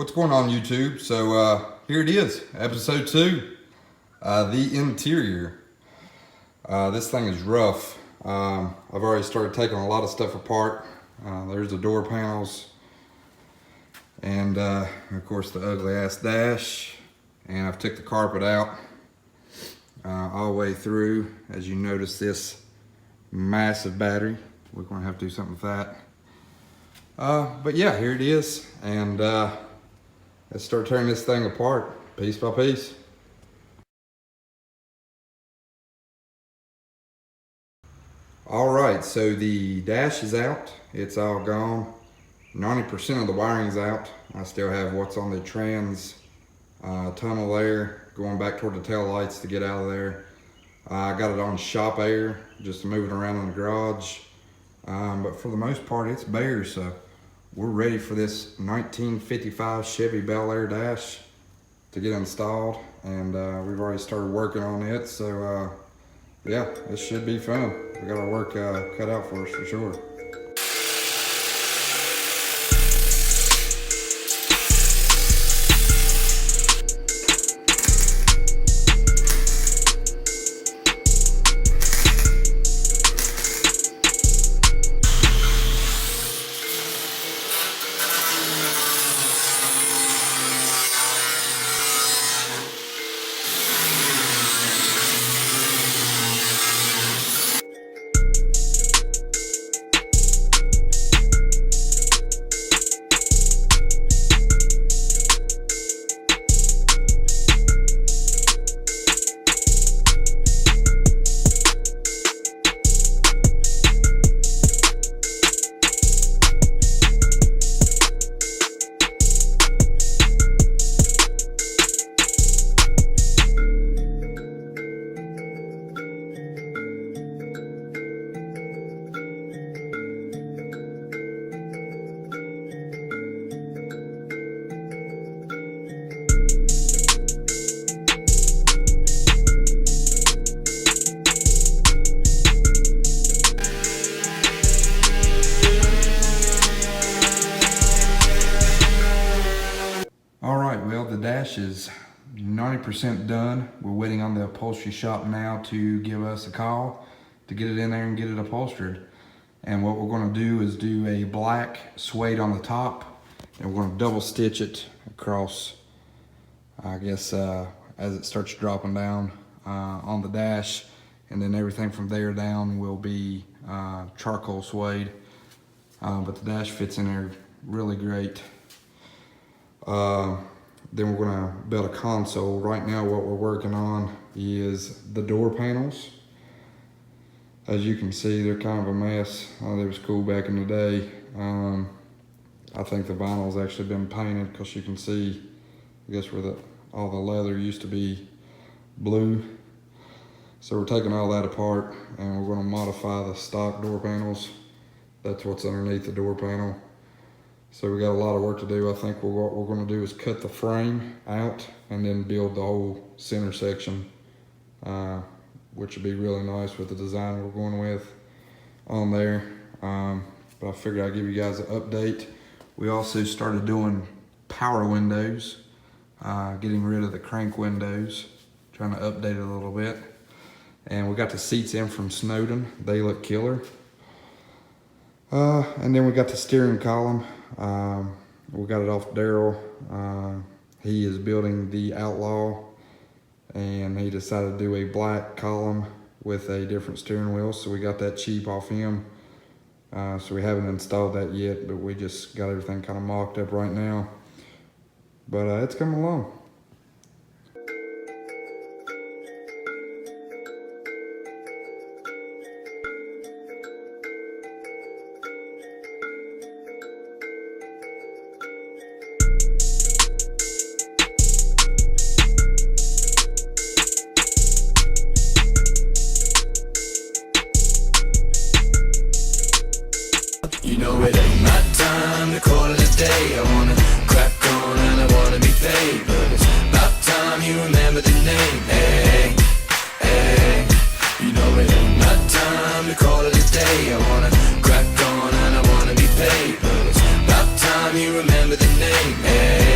What's going on, YouTube? So here it is, episode 2, the interior. This thing is rough. I've already started taking a lot of stuff apart. There's the door panels, and of course the ugly ass dash. And I've took the carpet out all the way through. As you notice, this massive battery. We're gonna have to do something with that. But yeah, here it is, and let's start tearing this thing apart, piece by piece. All right, so the dash is out. It's all gone. 90% of the wiring's out. I still have what's on the trans tunnel there, going back toward the tail lights to get out of there. I got it on shop air, just to move it around in the garage. But for the most part, it's bare, so we're ready for this 1955 Chevy Bel Air dash to get installed, and we've already started working on it, so yeah, this should be fun. We got our work cut out for us for sure. Well, the dash is 90% done. We're waiting on the upholstery shop now to give us a call to get it in there and get it upholstered. And what we're going to do is do a black suede on the top, and we're going to double stitch it across, I guess, as it starts dropping down on the dash. And then everything from there down will be charcoal suede. But the dash fits in there really great. Then we're gonna build a console. Right now what we're working on is the door panels. As you can see, they're kind of a mess. They was cool back in the day. I think the vinyl's actually been painted, because you can see, I guess, where all the leather used to be blue. So we're taking all that apart, and we're gonna modify the stock door panels. That's what's underneath the door panel. So we got a lot of work to do. I think what we're going to do is cut the frame out and then build the whole center section, which would be really nice with the design we're going with on there. But I figured I'd give you guys an update. We also started doing power windows, getting rid of the crank windows, trying to update it a little bit. And we got the seats in from Snowden. They look killer. And then we got the steering column. We got it off Daryl. He is building the Outlaw, and he decided to do a black column with a different steering wheel, so we got that cheap off him. So we haven't installed that yet, but we just got everything kind of mocked up right now. But it's coming along. You know it ain't my time to call it a day. I wanna crack on and I wanna be paid, but it's about time you remember the name. Hey, hey. You know it ain't my time to call it a day. I wanna crack on and I wanna be paid, but it's about time you remember the name. Hey.